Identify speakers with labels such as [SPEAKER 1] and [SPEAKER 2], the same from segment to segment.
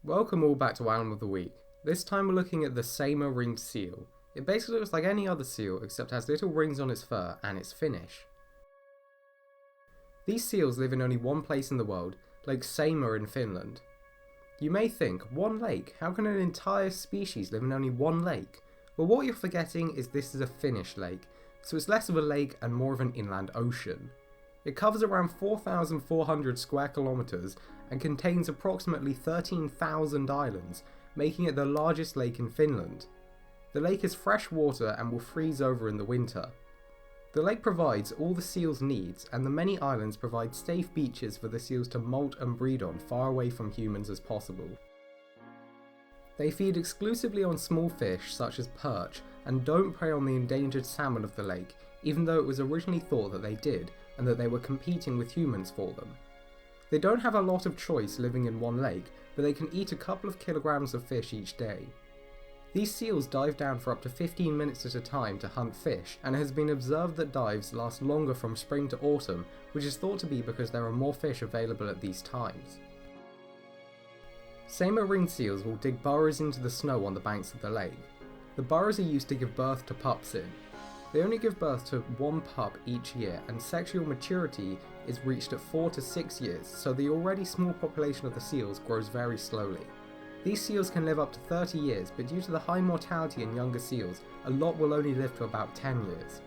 [SPEAKER 1] Welcome all back to Animal of the Week. This time we're looking at the Saimaa ringed seal. It basically looks like any other seal except has little rings on its fur and its finish. These seals live in only one place in the world, Lake Saimaa in Finland. You may think, one lake? How can an entire species live in only one lake? Well, what you're forgetting is this is a Finnish lake, so it's less of a lake and more of an inland ocean. It covers around 4,400 square kilometres and contains approximately 13,000 islands, making it the largest lake in Finland. The lake is fresh water and will freeze over in the winter. The lake provides all the seals' needs, and the many islands provide safe beaches for the seals to molt and breed on far away from humans as possible. They feed exclusively on small fish such as perch and don't prey on the endangered salmon of the lake, even though it was originally thought that they did and that they were competing with humans for them. They don't have a lot of choice living in one lake, but they can eat a couple of kilograms of fish each day. These seals dive down for up to 15 minutes at a time to hunt fish, and it has been observed that dives last longer from spring to autumn, which is thought to be because there are more fish available at these times. Saimaa ringed seals will dig burrows into the snow on the banks of the lake. The burrows are used to give birth to pups in. They only give birth to one pup each year, and sexual maturity is reached at 4 to 6 years, so the already small population of the seals grows very slowly. These seals can live up to 30 years, but due to the high mortality in younger seals, a lot will only live to about 10 years.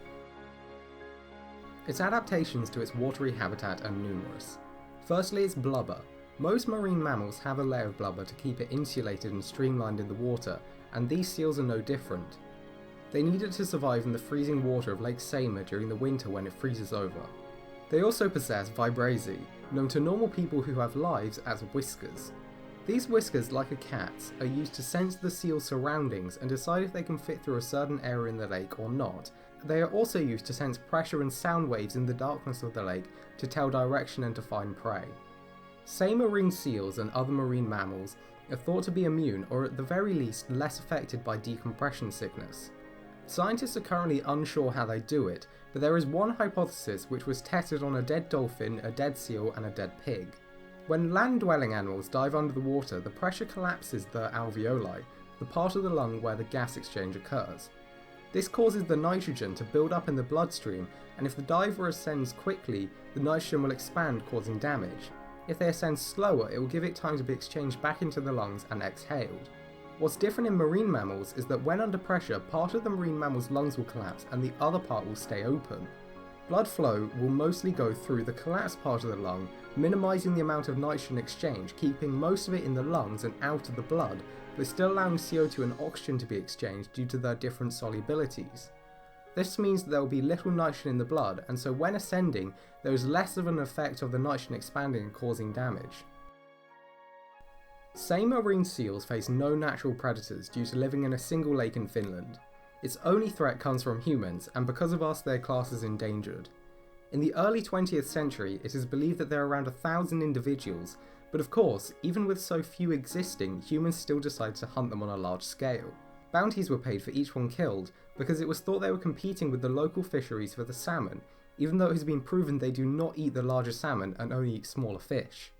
[SPEAKER 1] Its adaptations to its watery habitat are numerous. Firstly, its blubber. Most marine mammals have a layer of blubber to keep it insulated and streamlined in the water, and these seals are no different. They need it to survive in the freezing water of Lake Saimaa during the winter when it freezes over. They also possess vibration, known to normal people who have lives as whiskers. These whiskers, like a cat's, are used to sense the seal's surroundings and decide if they can fit through a certain area in the lake or not. They are also used to sense pressure and sound waves in the darkness of the lake to tell direction and to find prey. Saimaa ringed seals and other marine mammals are thought to be immune, or at the very least less affected by decompression sickness. Scientists are currently unsure how they do it, but there is one hypothesis which was tested on a dead dolphin, a dead seal and a dead pig. When land-dwelling animals dive under the water, the pressure collapses the alveoli, the part of the lung where the gas exchange occurs. This causes the nitrogen to build up in the bloodstream, and if the diver ascends quickly, the nitrogen will expand, causing damage. If they ascend slower, it will give it time to be exchanged back into the lungs and exhaled. What's different in marine mammals is that when under pressure, part of the marine mammal's lungs will collapse and the other part will stay open. Blood flow will mostly go through the collapsed part of the lung, minimising the amount of nitrogen exchange, keeping most of it in the lungs and out of the blood, but still allowing CO2 and oxygen to be exchanged due to their different solubilities. This means that there will be little nitrogen in the blood, and so when ascending, there is less of an effect of the nitrogen expanding and causing damage. Saimaa ringed seals face no natural predators due to living in a single lake in Finland. Its only threat comes from humans, and because of us they are classed as endangered. In the early 20th century, it is believed that there are around 1,000 individuals, but of course, even with so few existing, humans still decided to hunt them on a large scale. Bounties were paid for each one killed, because it was thought they were competing with the local fisheries for the salmon, even though it has been proven they do not eat the larger salmon and only eat smaller fish.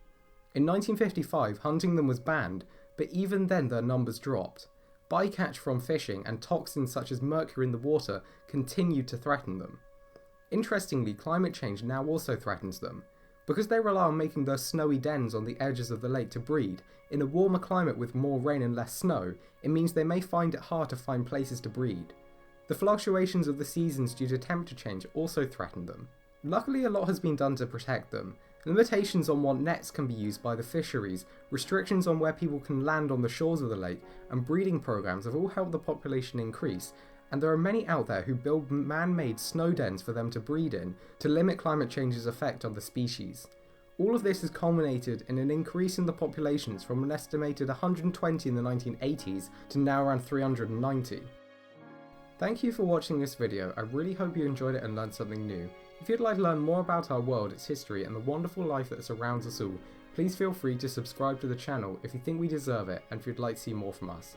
[SPEAKER 1] In 1955, hunting them was banned, but even then their numbers dropped. Bycatch from fishing and toxins such as mercury in the water continued to threaten them. Interestingly, climate change now also threatens them. Because they rely on making their snowy dens on the edges of the lake to breed, in a warmer climate with more rain and less snow, it means they may find it hard to find places to breed. The fluctuations of the seasons due to temperature change also threaten them. Luckily, a lot has been done to protect them. Limitations on what nets can be used by the fisheries, restrictions on where people can land on the shores of the lake, and breeding programs have all helped the population increase, and there are many out there who build man-made snow dens for them to breed in to limit climate change's effect on the species. All of this has culminated in an increase in the populations from an estimated 120 in the 1980s to now around 390. Thank you for watching this video. I really hope you enjoyed it and learned something new. If you'd like to learn more about our world, its history, and the wonderful life that surrounds us all, please feel free to subscribe to the channel if you think we deserve it and if you'd like to see more from us.